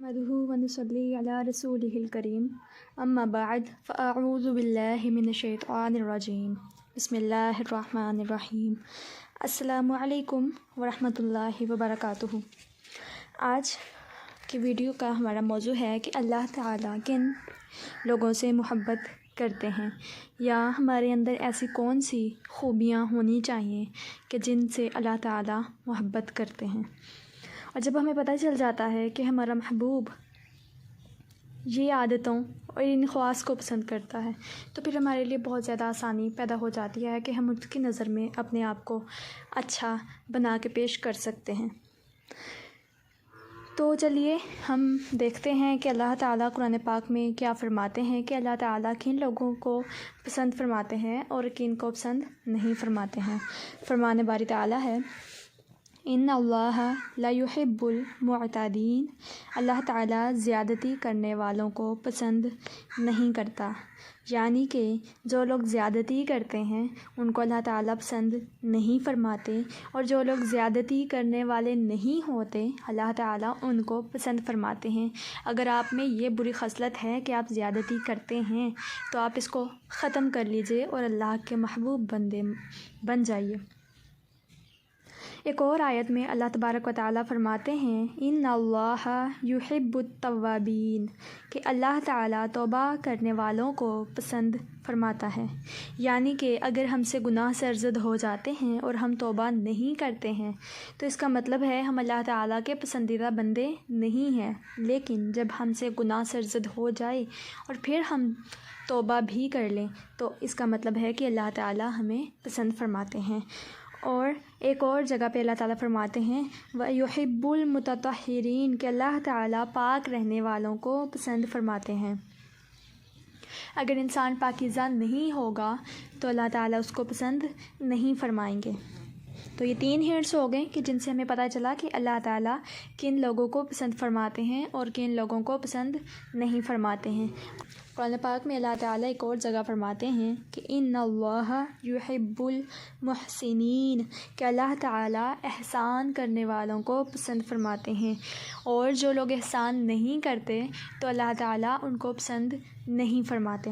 نحمده ونصلي على رسوله الكريم اما بعد فاعوذ بالله من الشیطان الرجیم بسم اللہ الرحمن الرحیم السلام علیکم ورحمۃ اللہ وبرکاتہ۔ آج کی ویڈیو کا ہمارا موضوع ہے کہ اللہ تعالیٰ کن لوگوں سے محبت کرتے ہیں، یا ہمارے اندر ایسی کون سی خوبیاں ہونی چاہیے کہ جن سے اللہ تعالیٰ محبت کرتے ہیں۔ اور جب ہمیں پتہ چل جاتا ہے کہ ہمارا محبوب یہ عادتوں اور ان خواص کو پسند کرتا ہے، تو پھر ہمارے لیے بہت زیادہ آسانی پیدا ہو جاتی ہے کہ ہم اس کی نظر میں اپنے آپ کو اچھا بنا کے پیش کر سکتے ہیں۔ تو چلیے ہم دیکھتے ہیں کہ اللہ تعالیٰ قرآن پاک میں کیا فرماتے ہیں کہ اللہ تعالیٰ کن لوگوں کو پسند فرماتے ہیں اور کن کو پسند نہیں فرماتے ہیں۔ فرمان باری تعالیٰ ہے ان اللہ لا يحب المعتدین، اللہ تعالیٰ زیادتی کرنے والوں کو پسند نہیں کرتا، یعنی کہ جو لوگ زیادتی کرتے ہیں ان کو اللہ تعالیٰ پسند نہیں فرماتے، اور جو لوگ زیادتی کرنے والے نہیں ہوتے اللہ تعالیٰ ان کو پسند فرماتے ہیں۔ اگر آپ میں یہ بری خصلت ہے کہ آپ زیادتی کرتے ہیں تو آپ اس کو ختم کر لیجئے اور اللہ کے محبوب بندے بن جائیے۔ ایک اور آیت میں اللہ تبارک و تعالیٰ فرماتے ہیں ان اللہ یحب التوابین، کہ اللہ تعالیٰ توبہ کرنے والوں کو پسند فرماتا ہے، یعنی کہ اگر ہم سے گناہ سرزد ہو جاتے ہیں اور ہم توبہ نہیں کرتے ہیں تو اس کا مطلب ہے ہم اللہ تعالیٰ کے پسندیدہ بندے نہیں ہیں۔ لیکن جب ہم سے گناہ سرزد ہو جائے اور پھر ہم توبہ بھی کر لیں تو اس کا مطلب ہے کہ اللہ تعالیٰ ہمیں پسند فرماتے ہیں۔ اور ایک اور جگہ پہ اللہ تعالیٰ فرماتے ہیں وَيُحِبُّ الْمُتَطَهِّرِينَ، کہ اللہ تعالیٰ پاک رہنے والوں کو پسند فرماتے ہیں۔ اگر انسان پاکیزہ نہیں ہوگا تو اللہ تعالیٰ اس کو پسند نہیں فرمائیں گے۔ تو یہ 3 ہنٹس ہو گئے کہ جن سے ہمیں پتہ چلا کہ اللہ تعالیٰ کن لوگوں کو پسند فرماتے ہیں اور کن لوگوں کو پسند نہیں فرماتے ہیں۔ قرآن پاک میں اللہ تعالیٰ ایک اور جگہ فرماتے ہیں کہ ان اللہ یحب المحسنین، کہ اللہ تعالیٰ احسان کرنے والوں کو پسند فرماتے ہیں، اور جو لوگ احسان نہیں کرتے تو اللہ تعالیٰ ان کو پسند نہیں فرماتے۔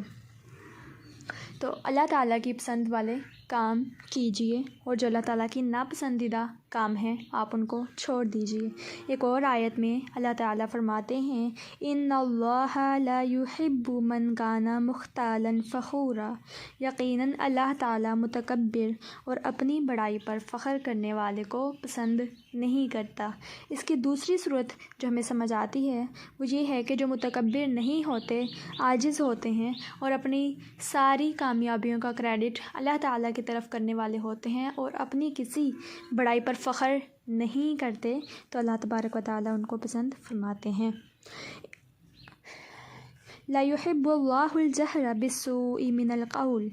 تو اللہ تعالیٰ کی پسند والے کام کیجئے، اور جو اللہ تعالیٰ کی ناپسندیدہ کام ہیں آپ ان کو چھوڑ دیجئے۔ ایک اور آیت میں اللہ تعالیٰ فرماتے ہیں ان اللہ لا يحب من کان مختالا فخورا، یقینا اللہ تعالیٰ متکبر اور اپنی بڑائی پر فخر کرنے والے کو پسند نہیں کرتا۔ اس کی دوسری صورت جو ہمیں سمجھ آتی ہے وہ یہ ہے کہ جو متکبر نہیں ہوتے، عاجز ہوتے ہیں اور اپنی ساری کامیابیوں کا کریڈٹ اللہ تعالیٰ کی طرف کرنے والے ہوتے ہیں اور اپنی کسی بڑائی پر فخر نہیں کرتے، تو اللہ تبارک و تعالیٰ ان کو پسند فرماتے ہیں۔ لا يحب اللہ الجہر بالسوء من القول،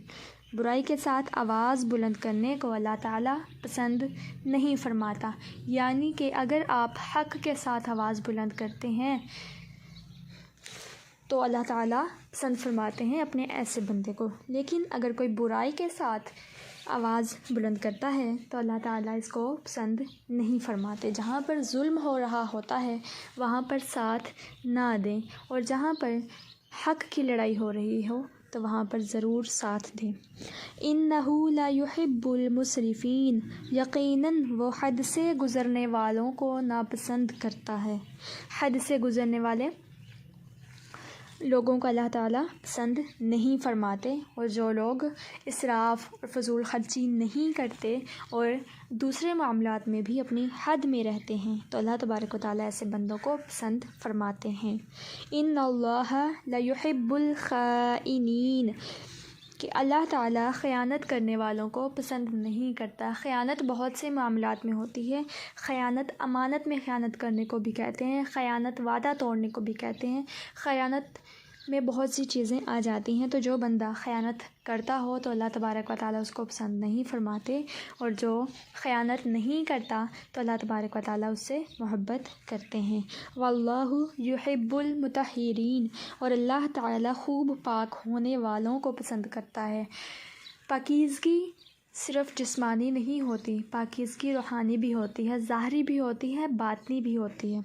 برائی کے ساتھ آواز بلند کرنے کو اللہ تعالیٰ پسند نہیں فرماتا، یعنی کہ اگر آپ حق کے ساتھ آواز بلند کرتے ہیں تو اللہ تعالیٰ پسند فرماتے ہیں اپنے ایسے بندے کو، لیکن اگر کوئی برائی کے ساتھ آواز بلند کرتا ہے تو اللہ تعالیٰ اس کو پسند نہیں فرماتے۔ جہاں پر ظلم ہو رہا ہوتا ہے وہاں پر ساتھ نہ دیں، اور جہاں پر حق کی لڑائی ہو رہی ہو تو وہاں پر ضرور ساتھ دیں۔ انہ لا يحب المسرفین، یقیناً وہ حد سے گزرنے والوں کو ناپسند کرتا ہے۔ حد سے گزرنے والے لوگوں کو اللہ تعالیٰ پسند نہیں فرماتے، اور جو لوگ اسراف اور فضول خرچی نہیں کرتے اور دوسرے معاملات میں بھی اپنی حد میں رہتے ہیں تو اللہ تبارک و تعالیٰ ایسے بندوں کو پسند فرماتے ہیں۔ ان اللہ لا يحب الخائنین، کہ اللہ تعالیٰ خیانت کرنے والوں کو پسند نہیں کرتا۔ خیانت بہت سے معاملات میں ہوتی ہے۔ خیانت امانت میں خیانت کرنے کو بھی کہتے ہیں، خیانت وعدہ توڑنے کو بھی کہتے ہیں، خیانت میں بہت سی چیزیں آ جاتی ہیں۔ تو جو بندہ خیانت کرتا ہو تو اللہ تبارک و تعالیٰ اس کو پسند نہیں فرماتے، اور جو خیانت نہیں کرتا تو اللہ تبارک و تعالیٰ اس سے محبت کرتے ہیں۔ واللہ یحب المطہرین، اور اللہ تعالیٰ خوب پاک ہونے والوں کو پسند کرتا ہے۔ پاکیزگی صرف جسمانی نہیں ہوتی، پاکیزگی روحانی بھی ہوتی ہے، ظاہری بھی ہوتی ہے، باطنی بھی ہوتی ہے۔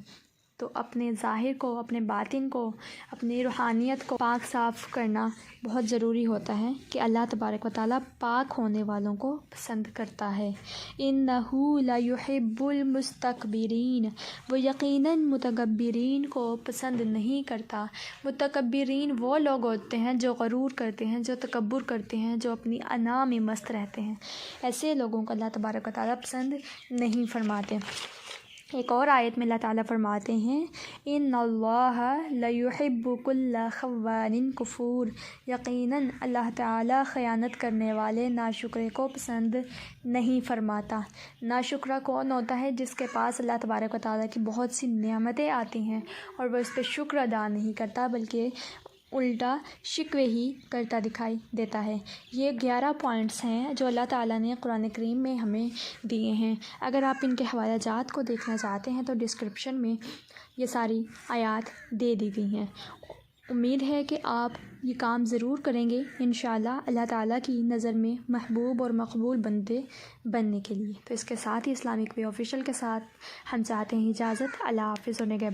تو اپنے ظاہر کو، اپنے باطن کو، اپنی روحانیت کو پاک صاف کرنا بہت ضروری ہوتا ہے کہ اللہ تبارک و تعالیٰ پاک ہونے والوں کو پسند کرتا ہے۔ اِنَّهُ لَيُحِبُّ الْمُسْتَكْبِرِينَ، وہ یقیناً متکبرین کو پسند نہیں کرتا۔ متکبرین وہ لوگ ہوتے ہیں جو غرور کرتے ہیں، جو تکبر کرتے ہیں، جو اپنی انا میں مست رہتے ہیں، ایسے لوگوں کو اللہ تبارک و تعالیٰ پسند نہیں فرماتے۔ ایک اور آیت میں اللہ تعالیٰ فرماتے ہیں ان اللہ لیحب کل خوان کفور، یقیناً اللہ تعالیٰ خیانت کرنے والے ناشکرے کو پسند نہیں فرماتا۔ ناشکرہ کون ہوتا ہے؟ جس کے پاس اللہ تبارک و تعالیٰ کی بہت سی نعمتیں آتی ہیں اور وہ اس پہ شکر ادا نہیں کرتا بلکہ الٹا شکوے ہی کرتا دکھائی دیتا ہے۔ یہ 11 پوائنٹس ہیں جو اللہ تعالیٰ نے قرآن کریم میں ہمیں دیے ہیں۔ اگر آپ ان کے حوالہ جات کو دیکھنا چاہتے ہیں تو ڈسکرپشن میں یہ ساری آیات دے دی گئی ہیں۔ امید ہے کہ آپ یہ کام ضرور کریں گے انشاءاللہ اللہ تعالیٰ کی نظر میں محبوب اور مقبول بندے بننے کے لیے۔ تو اس کے ساتھ ہی اسلامک وے آفیشیل کے ساتھ ہم چاہتے ہیں اجازت۔ اللہ حافظ اور نگہبان۔